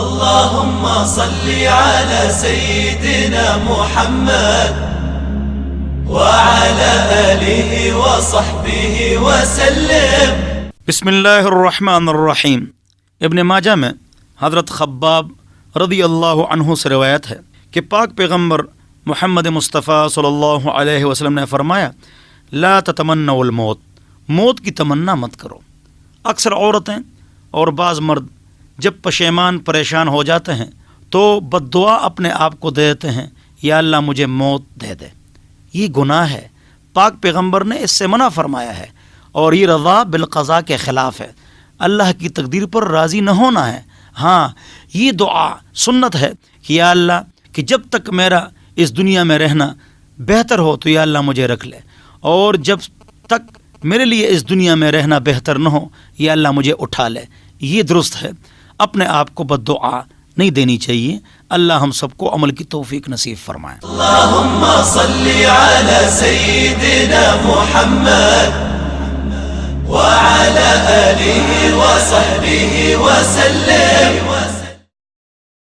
اللهم صل على سيدنا محمد وعلى آله وصحبه وسلم. بسم اللہ الرحمن الرحیم. ابن ماجہ میں حضرت خباب رضی اللہ عنہ سے روایت ہے کہ پاک پیغمبر محمد مصطفیٰ صلی اللہ علیہ وسلم نے فرمایا لا تتمنوا الموت، موت کی تمنا مت کرو. اکثر عورتیں اور بعض مرد جب پشیمان پریشان ہو جاتے ہیں تو بد دعا اپنے آپ کو دیتے ہیں، یا اللہ مجھے موت دے دے. یہ گناہ ہے. پاک پیغمبر نے اس سے منع فرمایا ہے، اور یہ رضا بالقضاء کے خلاف ہے. اللہ کی تقدیر پر راضی نہ ہونا ہے. ہاں، یہ دعا سنت ہے کہ یا اللہ کہ جب تک میرا اس دنیا میں رہنا بہتر ہو تو یا اللہ مجھے رکھ لے، اور جب تک میرے لیے اس دنیا میں رہنا بہتر نہ ہو یا اللہ مجھے اٹھا لے. یہ درست ہے. اپنے آپ کو بد دعا نہیں دینی چاہیے. اللہ ہم سب کو عمل کی توفیق نصیب فرمائے. اللهم صل على سيدنا محمد وعلى آله وصحبه وسلم.